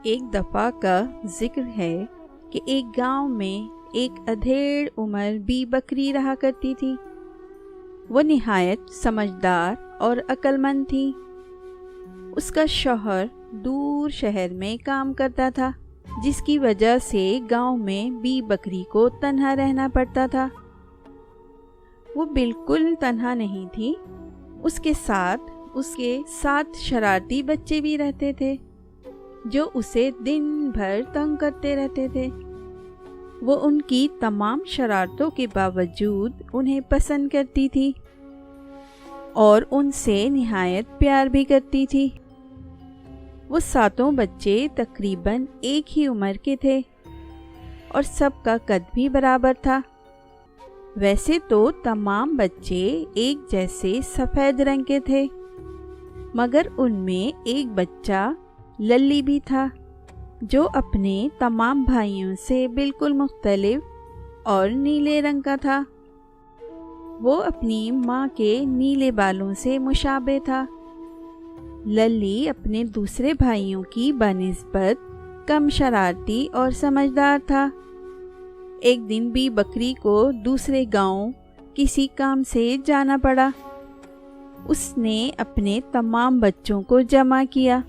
ایک دفعہ کا ذکر ہے کہ ایک گاؤں میں ایک ادھیڑ عمر بی بکری رہا کرتی تھی۔ وہ نہایت سمجھدار اور عقل مند تھی۔ اس کا شوہر دور شہر میں کام کرتا تھا، جس کی وجہ سے گاؤں میں بی بکری کو تنہا رہنا پڑتا تھا۔ وہ بالکل تنہا نہیں تھی، اس کے ساتھ شرارتی بچے بھی رہتے تھے جو اسے دن بھر تنگ کرتے رہتے تھے۔ وہ ان کی تمام شرارتوں کے باوجود انہیں پسند کرتی تھی اور ان سے نہایت پیار بھی کرتی تھی۔ وہ ساتوں بچے تقریباً ایک ہی عمر کے تھے اور سب کا قد بھی برابر تھا۔ ویسے تو تمام بچے ایک جیسے سفید رنگ کے تھے، مگر ان میں ایک بچہ للی بھی تھا جو اپنے تمام بھائیوں سے بالکل مختلف اور نیلے رنگ کا تھا۔ وہ اپنی ماں کے نیلے بالوں سے مشابہ تھا۔ للی اپنے دوسرے بھائیوں کی بنسبت کم شرارتی اور سمجھدار تھا۔ ایک دن بی بکری کو دوسرے گاؤں کسی کام سے جانا پڑا۔ اس نے اپنے تمام بچوں کو جمع کیا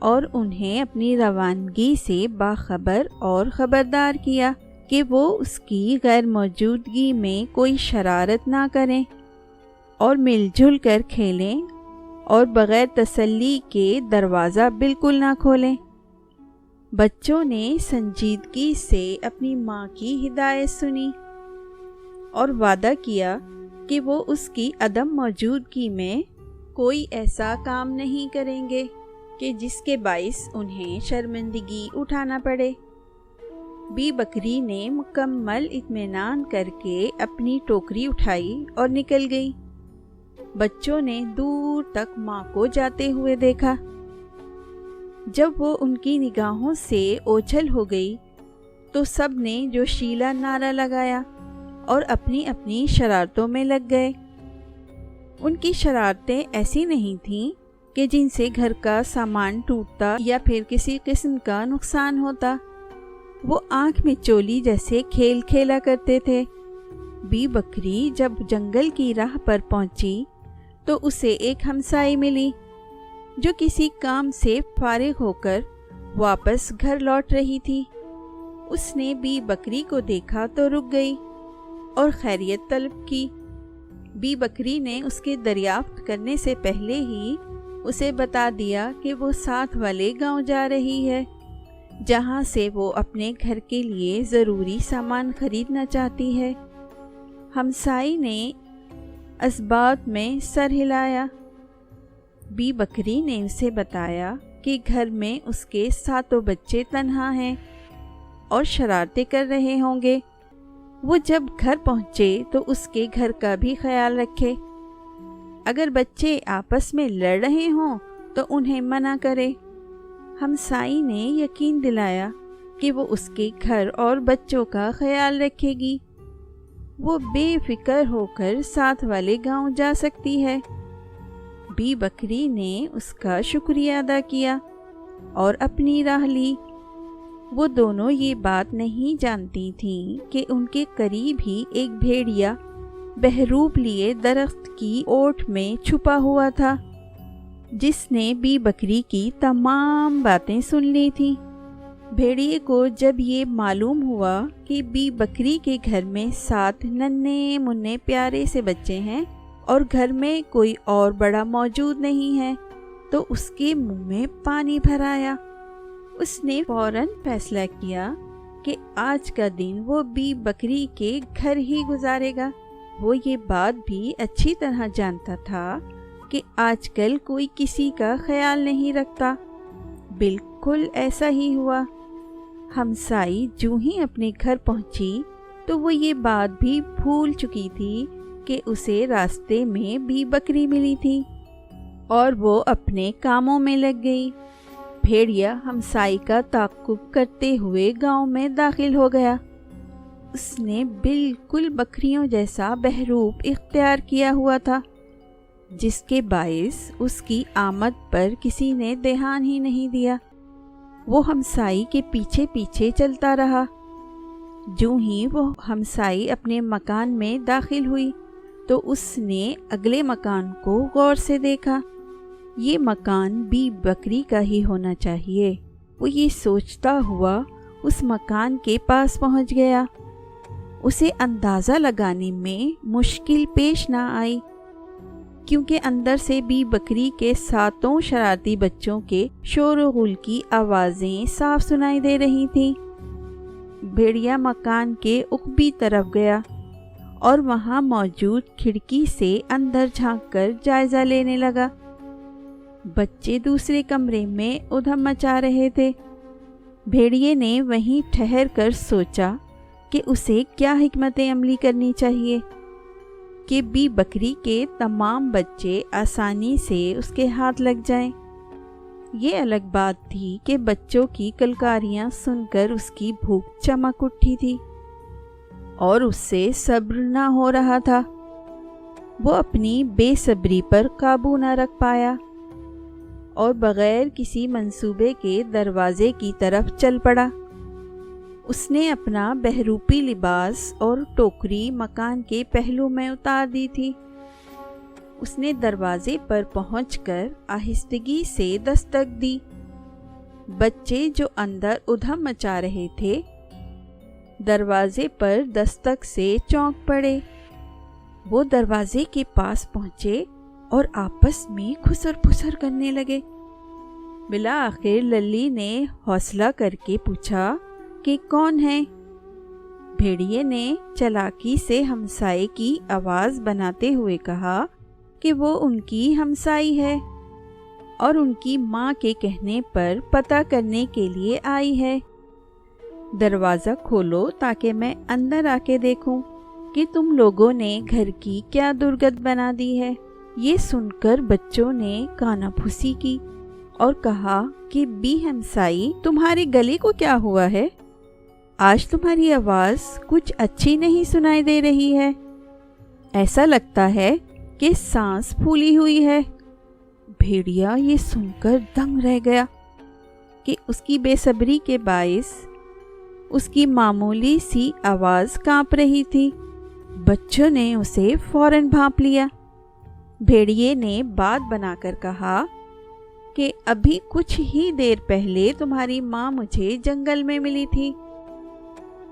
اور انہیں اپنی روانگی سے باخبر اور خبردار کیا کہ وہ اس کی غیر موجودگی میں کوئی شرارت نہ کریں اور مل جل کر کھیلیں اور بغیر تسلی کے دروازہ بالکل نہ کھولیں۔ بچوں نے سنجیدگی سے اپنی ماں کی ہدایت سنی اور وعدہ کیا کہ وہ اس کی عدم موجودگی میں کوئی ایسا کام نہیں کریں گے کہ جس کے باعث انہیں شرمندگی اٹھانا پڑے۔ بی بکری نے مکمل اطمینان کر کے اپنی ٹوکری اٹھائی اور نکل گئی۔ بچوں نے دور تک ماں کو جاتے ہوئے دیکھا۔ جب وہ ان کی نگاہوں سے اوجھل ہو گئی تو سب نے جوشیلا نعرہ لگایا اور اپنی اپنی شرارتوں میں لگ گئے۔ ان کی شرارتیں ایسی نہیں تھیں کہ جن سے گھر کا سامان ٹوٹتا یا پھر کسی قسم کا نقصان ہوتا۔ وہ آنکھ میں چولی جیسے کھیل کھیلا کرتے تھے۔ بی بکری جب جنگل کی راہ پر پہنچی تو اسے ایک ہمسائے ملی جو کسی کام سے فارغ ہو کر واپس گھر لوٹ رہی تھی۔ اس نے بی بکری کو دیکھا تو رک گئی اور خیریت طلب کی۔ بی بکری نے اس کے دریافت کرنے سے پہلے ہی اسے بتا دیا کہ وہ ساتھ والے گاؤں جا رہی ہے، جہاں سے وہ اپنے گھر کے لیے ضروری سامان خریدنا چاہتی ہے۔ ہمسائے نے اس بات میں سر ہلایا۔ بی بکری نے اسے بتایا کہ گھر میں اس کے ساتوں بچے تنہا ہیں اور شرارتیں کر رہے ہوں گے۔ وہ جب گھر پہنچے تو اس کے گھر کا بھی خیال رکھے۔ اگر بچے آپس میں لڑ رہے ہوں تو انہیں منع کرے۔ ہمسائی نے یقین دلایا کہ وہ اس کے گھر اور بچوں کا خیال رکھے گی۔ وہ بے فکر ہو کر ساتھ والے گاؤں جا سکتی ہے۔ بی بکری نے اس کا شکریہ ادا کیا اور اپنی راہ لی۔ وہ دونوں یہ بات نہیں جانتی تھیں کہ ان کے قریب ہی ایک بھیڑیا بہروپ لیے درخت کی اوٹ میں چھپا ہوا تھا، جس نے بی بکری کی تمام باتیں سن لی تھیں۔ بھیڑیے کو جب یہ معلوم ہوا کہ بی بکری کے گھر میں 7 ننھے منھے پیارے سے بچے ہیں اور گھر میں کوئی اور بڑا موجود نہیں ہے، تو اس کے منہ میں پانی بھر آیا۔ اس نے فوراً فیصلہ کیا کہ آج کا دن وہ بی بکری کے گھر ہی گزارے گا۔ وہ یہ بات بھی اچھی طرح جانتا تھا کہ آج کل کوئی کسی کا خیال نہیں رکھتا۔ بالکل ایسا ہی ہوا۔ ہمسائی جو ہی اپنے گھر پہنچی تو وہ یہ بات بھی بھول چکی تھی کہ اسے راستے میں بی بکری ملی تھی اور وہ اپنے کاموں میں لگ گئی۔ بھیڑیا ہمسائی کا تعاقب کرتے ہوئے گاؤں میں داخل ہو گیا۔ اس نے بالکل بکریوں جیسا بہروپ اختیار کیا ہوا تھا، جس کے باعث اس کی آمد پر کسی نے دھیان ہی نہیں دیا۔ وہ ہمسائی کے پیچھے پیچھے چلتا رہا۔ جوں ہی وہ ہمسائی اپنے مکان میں داخل ہوئی تو اس نے اگلے مکان کو غور سے دیکھا۔ یہ مکان بی بکری کا ہی ہونا چاہیے۔ وہ یہ سوچتا ہوا اس مکان کے پاس پہنچ گیا۔ اسے اندازہ لگانے میں مشکل پیش نہ آئی، کیونکہ اندر سے بی بکری کے 7 شرارتی بچوں کے شور و غل کی آوازیں صاف سنائی دے رہی تھیں۔ بھیڑیا مکان کے عقبی طرف گیا اور وہاں موجود کھڑکی سے اندر جھانک کر جائزہ لینے لگا۔ بچے دوسرے کمرے میں ادھم مچا رہے تھے۔ بھیڑیے نے وہیں ٹھہر کر سوچا کہ اسے کیا حکمت عملی کرنی چاہیے کہ بی بکری کے تمام بچے آسانی سے اس کے ہاتھ لگ جائیں۔ یہ الگ بات تھی کہ بچوں کی کلکاریاں سن کر اس کی بھوک چمک اٹھی تھی اور اس سے صبر نہ ہو رہا تھا۔ وہ اپنی بے صبری پر قابو نہ رکھ پایا اور بغیر کسی منصوبے کے دروازے کی طرف چل پڑا۔ اس نے اپنا بہروپی لباس اور ٹوکری مکان کے پہلو میں اتار دی تھی۔ اس نے دروازے پر پہنچ کر آہستگی سے دستک دی۔ بچے جو اندر ادھم مچا رہے تھے دروازے پر دستک سے چونک پڑے۔ وہ دروازے کے پاس پہنچے اور آپس میں کھسر پھسر کرنے لگے۔ بالآخر للی نے حوصلہ کر کے پوچھا کہ کون ہے؟ بھیڑیے نے چالاکی سے ہمسائے کی آواز بناتے ہوئے کہا کہ وہ ان کی ہمسائی ہے اور ان کی ماں کے کہنے پر پتہ کرنے کے لیے آئی ہے۔ دروازہ کھولو تاکہ میں اندر آ کے دیکھوں کہ تم لوگوں نے گھر کی کیا درگت بنا دی ہے۔ یہ سن کر بچوں نے کانا پھوسی کی اور کہا کہ بی ہمسائی تمہارے گلے کو کیا ہوا ہے؟ آج تمہاری آواز کچھ اچھی نہیں سنائی دے رہی ہے۔ ایسا لگتا ہے کہ سانس پھولی ہوئی ہے۔ بھیڑیا یہ سن کر دنگ رہ گیا کہ اس کی بے صبری کے باعث اس کی معمولی سی آواز کانپ رہی تھی۔ بچوں نے اسے فوراً بھانپ لیا۔ بھیڑیے نے بات بنا کر کہا کہ ابھی کچھ ہی دیر پہلے تمہاری ماں مجھے جنگل میں ملی تھی۔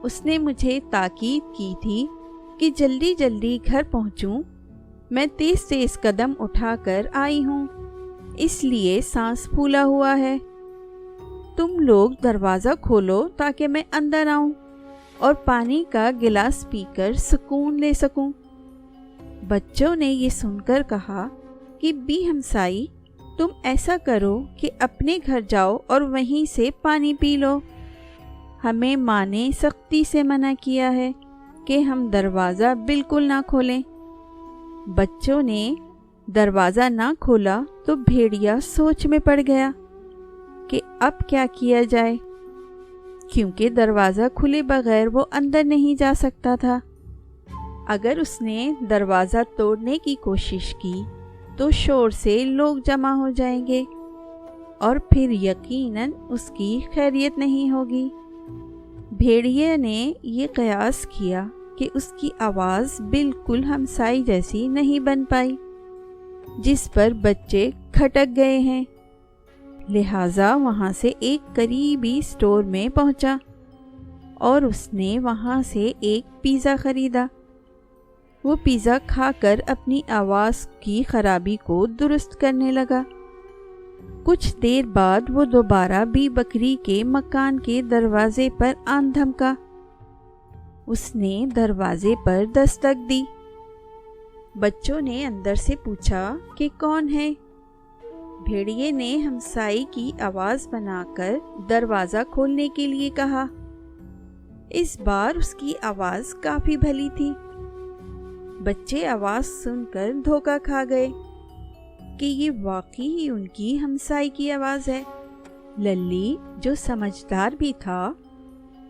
اس نے مجھے تاکید کی تھی کہ جلدی جلدی گھر پہنچوں۔ میں تیز تیز قدم اٹھا کر آئی ہوں، اس لیے سانس پھولا ہوا ہے۔ تم لوگ دروازہ کھولو تاکہ میں اندر آؤں اور پانی کا گلاس پی کر سکون لے سکوں۔ بچوں نے یہ سن کر کہا کہ بی ہمسائی تم ایسا کرو کہ اپنے گھر جاؤ اور وہیں سے پانی پی لو۔ ہمیں ماں نے سختی سے منع کیا ہے کہ ہم دروازہ بالکل نہ کھولیں۔ بچوں نے دروازہ نہ کھولا تو بھیڑیا سوچ میں پڑ گیا کہ اب کیا کیا جائے، کیونکہ دروازہ کھلے بغیر وہ اندر نہیں جا سکتا تھا۔ اگر اس نے دروازہ توڑنے کی کوشش کی تو شور سے لوگ جمع ہو جائیں گے اور پھر یقیناً اس کی خیریت نہیں ہوگی۔ بھیڑیے نے یہ قیاس کیا کہ اس کی آواز بالکل ہمسائی جیسی نہیں بن پائی جس پر بچے کھٹک گئے ہیں، لہٰذا وہاں سے ایک قریبی اسٹور میں پہنچا اور اس نے وہاں سے ایک پیزا خریدا۔ وہ پیزا کھا کر اپنی آواز کی خرابی کو درست کرنے لگا۔ کچھ دیر بعد وہ دوبارہ بی بکری کے مکان کے دروازے پر آن دھمکا۔ اس نے دروازے پر دستک دی۔ بچوں نے اندر سے پوچھا کہ کون ہے؟ بھیڑیے نے ہمسائی کی آواز بنا کر دروازہ کھولنے کے لیے کہا۔ اس بار اس کی آواز کافی بھلی تھی۔ بچے آواز سن کر دھوکہ کھا گئے کہ یہ واقعی ان کی ہمسائی کی آواز ہے۔ للی جو سمجھدار بھی تھا،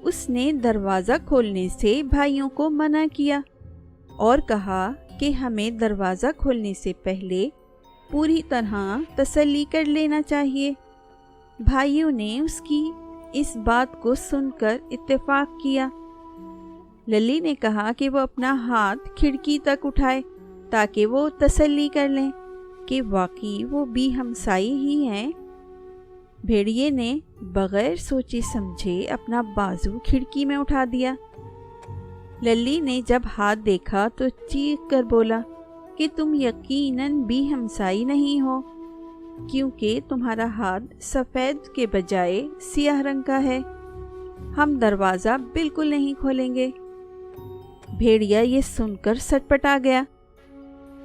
اس نے دروازہ کھولنے سے بھائیوں کو منع کیا اور کہا کہ ہمیں دروازہ کھولنے سے پہلے پوری طرح تسلی کر لینا چاہیے۔ بھائیوں نے اس کی اس بات کو سن کر اتفاق کیا۔ للی نے کہا کہ وہ اپنا ہاتھ کھڑکی تک اٹھائے تاکہ وہ تسلی کر لیں کہ واقعی وہ بھی ہمسائی ہی ہیں۔ بھیڑیے نے بغیر سوچے سمجھے اپنا بازو کھڑکی میں اٹھا دیا۔ للی نے جب ہاتھ دیکھا تو چیخ کر بولا کہ تم یقیناً بھی ہمسائی نہیں ہو، کیونکہ تمہارا ہاتھ سفید کے بجائے سیاہ رنگ کا ہے۔ ہم دروازہ بالکل نہیں کھولیں گے۔ بھیڑیا یہ سن کر سٹپٹا گیا۔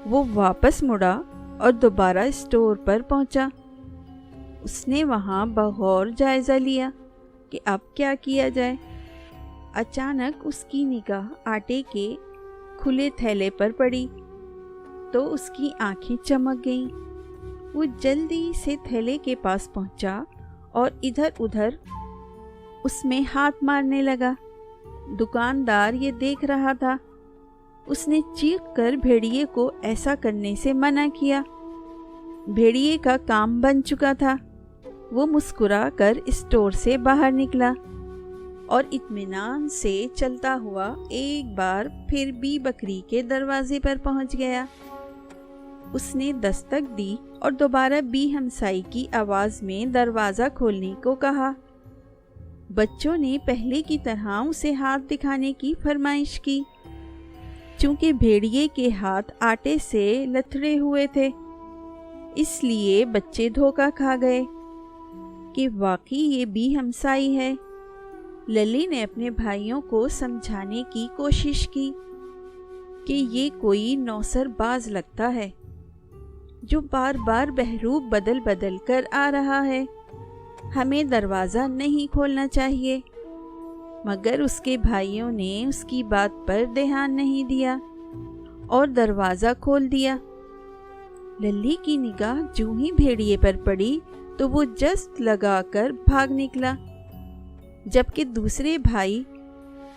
وہ واپس مڑا اور دوبارہ اسٹور پر پہنچا۔ اس نے وہاں بغور جائزہ لیا کہ اب کیا کیا جائے۔ اچانک اس کی نگاہ آٹے کے کھلے تھیلے پر پڑی تو اس کی آنکھیں چمک گئیں۔ وہ جلدی سے تھیلے کے پاس پہنچا اور ادھر ادھر اس میں ہاتھ مارنے لگا۔ دکاندار یہ دیکھ رہا تھا۔ اس نے چیخ کر بھیڑیے کو ایسا کرنے سے منع کیا۔ بھیڑیے کا کام بن چکا تھا۔ وہ مسکرا کر اسٹور سے باہر نکلا اور اطمینان سے چلتا ہوا ایک بار پھر بھی بکری کے دروازے پر پہنچ گیا۔ اس نے دستک دی اور دوبارہ بھی ہمسائی کی آواز میں دروازہ کھولنے کو کہا۔ بچوں نے پہلے کی طرح اسے ہاتھ دکھانے کی فرمائش کی۔ چونکہ بھیڑیے کے ہاتھ آٹے سے لتھڑے ہوئے تھے، اس لیے بچے دھوکا کھا گئے کہ واقعی یہ بھی ہمسائی ہے۔ للی نے اپنے بھائیوں کو سمجھانے کی کوشش کی کہ یہ کوئی نوسر باز لگتا ہے جو بار بار بہروپ بدل بدل کر آ رہا ہے۔ ہمیں دروازہ نہیں کھولنا چاہیے، مگر اس کے بھائیوں نے اس کی بات پر دھیان نہیں دیا اور دروازہ کھول دیا۔ للی کی نگاہ جو ہی بھیڑیے پر پڑی تو وہ جست لگا کر بھاگ نکلا، جبکہ دوسرے بھائی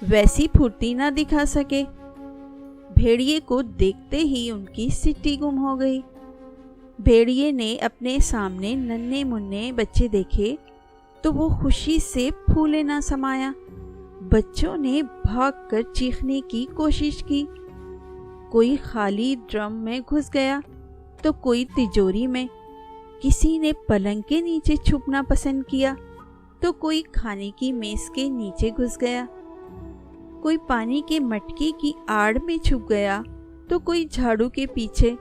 ویسی پھرتی نہ دکھا سکے۔ بھیڑیے کو دیکھتے ہی ان کی سٹی گم ہو گئی۔ بھیڑیے نے اپنے سامنے ننھے منھے بچے دیکھے تو وہ خوشی سے پھولے نہ سمایا۔ بچوں نے بھاگ کر چیخنے کی کوشش کی۔ کوئی خالی ڈرم میں گھس گیا تو کوئی تجوری میں، کسی نے پلنگ کے نیچے چھپنا پسند کیا تو کوئی کھانے کی میز کے نیچے گھس گیا، کوئی پانی کے مٹکے کی آڑ میں چھپ گیا تو کوئی جھاڑو کے پیچھے۔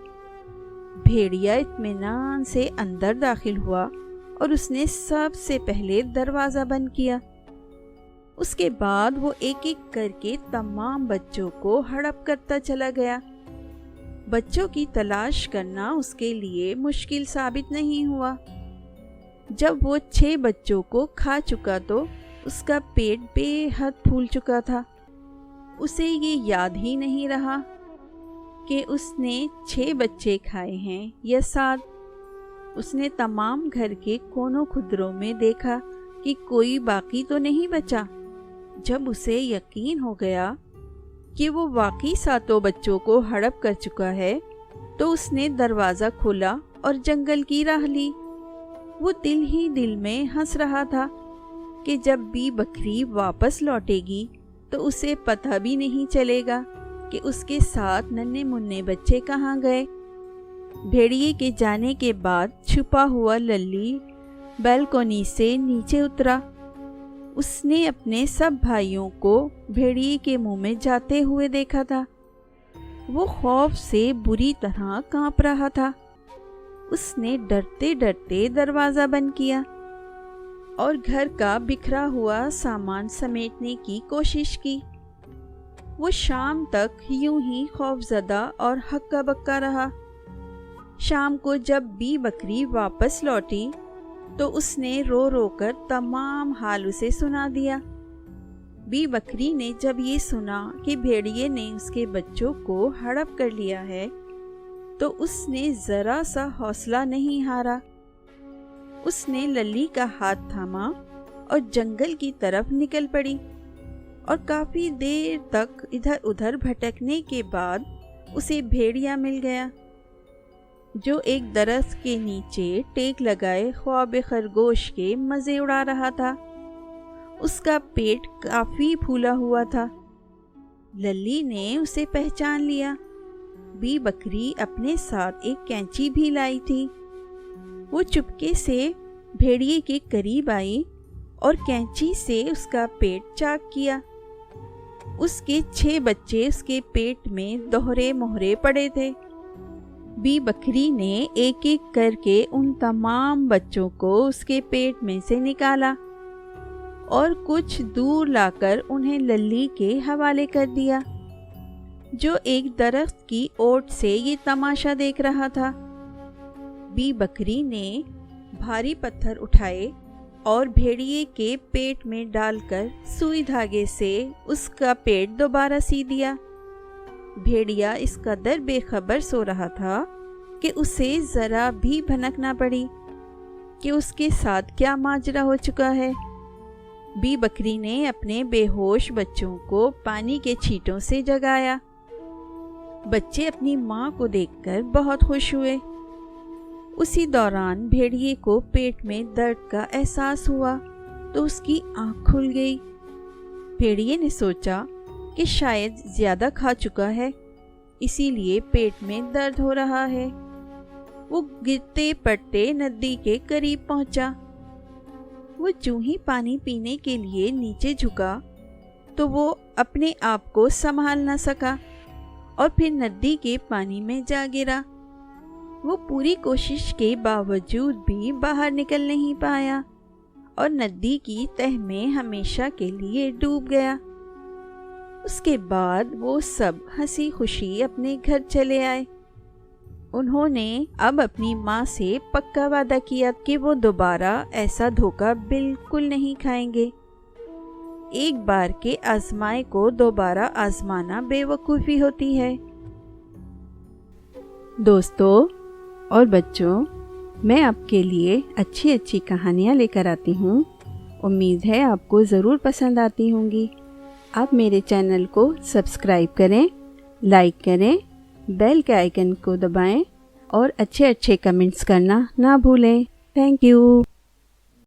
بھیڑیا اطمینان سے اندر داخل ہوا اور اس نے سب سے پہلے دروازہ بند کیا۔ اس کے بعد وہ ایک ایک کر کے تمام بچوں کو ہڑپ کرتا چلا گیا۔ بچوں کی تلاش کرنا اس کے لیے مشکل ثابت نہیں ہوا۔ جب وہ 6 بچوں کو کھا چکا تو اس کا پیٹ بے حد پھول چکا تھا۔ اسے یہ یاد ہی نہیں رہا کہ اس نے 6 بچے کھائے ہیں یا 7۔ اس نے تمام گھر کے کونوں خدروں میں دیکھا کہ کوئی باقی تو نہیں بچا۔ جب اسے یقین ہو گیا کہ وہ واقعی 7 بچوں کو ہڑپ کر چکا ہے تو اس نے دروازہ کھولا اور جنگل کی راہ لی۔ وہ دل ہی دل میں ہنس رہا تھا کہ جب بھی بکری واپس لوٹے گی تو اسے پتہ بھی نہیں چلے گا کہ اس کے ساتھ ننھے منھے بچے کہاں گئے۔ بھیڑیے کے جانے کے بعد چھپا ہوا للی بالکونی سے نیچے اترا۔ اس نے اپنے سب بھائیوں کو بھیڑیے کے منہ میں جاتے ہوئے دیکھا تھا۔ وہ خوف سے بری طرح کانپ رہا تھا۔ اس نے ڈرتے ڈرتے دروازہ بند کیا اور گھر کا بکھرا ہوا سامان سمیٹنے کی کوشش کی۔ وہ شام تک یوں ہی خوفزدہ اور ہکا بکا رہا۔ شام کو جب بھی بکری واپس لوٹی تو اس نے رو رو کر تمام حال اسے سنا دیا۔ بی بکری نے جب یہ سنا کہ بھیڑیے نے اس کے بچوں کو ہڑپ کر لیا ہے تو اس نے ذرا سا حوصلہ نہیں ہارا۔ اس نے للی کا ہاتھ تھاما اور جنگل کی طرف نکل پڑی، اور کافی دیر تک ادھر ادھر بھٹکنے کے بعد اسے بھیڑیا مل گیا۔ جو ایک درخت کے نیچے ٹیک لگائے خواب خرگوش کے مزے اڑا رہا تھا۔ اس کا پیٹ کافی پھولا ہوا تھا۔ للی نے اسے پہچان لیا۔ بی بکری اپنے ساتھ ایک کینچی بھی لائی تھی۔ وہ چپکے سے بھیڑیے کے قریب آئی اور کینچی سے اس کا پیٹ چاک کیا۔ اس کے 6 بچے اس کے پیٹ میں دوہرے مہرے پڑے تھے۔ بی بکری نے ایک ایک کر کے ان تمام بچوں کو اس کے پیٹ میں سے نکالا اور کچھ دور لا کر انہیں للی کے حوالے کر دیا، جو ایک درخت کی اوٹ سے یہ تماشا دیکھ رہا تھا۔ بی بکری نے بھاری پتھر اٹھائے اور بھیڑیے کے پیٹ میں ڈال کر سوئی دھاگے سے اس کا پیٹ دوبارہ سی دیا۔ بھیڑیا اس قدر بے خبر سو رہا تھا کہ اسے ذرا بھی بھنک نہ پڑی کہ اس کے ساتھ کیا ماجرا ہو چکا ہے۔ بی بکری نے اپنے بے ہوش بچوں کو پانی کے چھینٹوں سے جگایا۔ بچے اپنی ماں کو دیکھ کر بہت خوش ہوئے۔ اسی دوران بھیڑیے کو پیٹ میں درد کا احساس ہوا تو اس کی آنکھ کھل گئی۔ بھیڑیے نے سوچا کہ شاید زیادہ کھا چکا ہے، اسی لیے پیٹ میں درد ہو رہا ہے۔ وہ گرتے پڑتے ندی کے قریب پہنچا۔ وہ جوں ہی پانی پینے کے لیے نیچے جھکا تو وہ اپنے آپ کو سنبھال نہ سکا اور پھر ندی کے پانی میں جا گرا۔ وہ پوری کوشش کے باوجود بھی باہر نکل نہیں پایا اور ندی کی تہہ میں ہمیشہ کے لیے ڈوب گیا۔ اس کے بعد وہ سب ہنسی خوشی اپنے گھر چلے آئے۔ انہوں نے اب اپنی ماں سے پکا وعدہ کیا کہ وہ دوبارہ ایسا دھوکہ بالکل نہیں کھائیں گے۔ ایک بار کے آزمائے کو دوبارہ آزمانا بے وقوفی ہوتی ہے۔ دوستو اور بچوں، میں آپ کے لیے اچھی اچھی کہانیاں لے کر آتی ہوں۔ امید ہے آپ کو ضرور پسند آتی ہوں گی۔ آپ میرے چینل کو سبسکرائب کریں، لائک کریں، بیل کے آئیکن کو دبائیں اور اچھے کمنٹس کرنا نہ بھولیں۔ Thank you.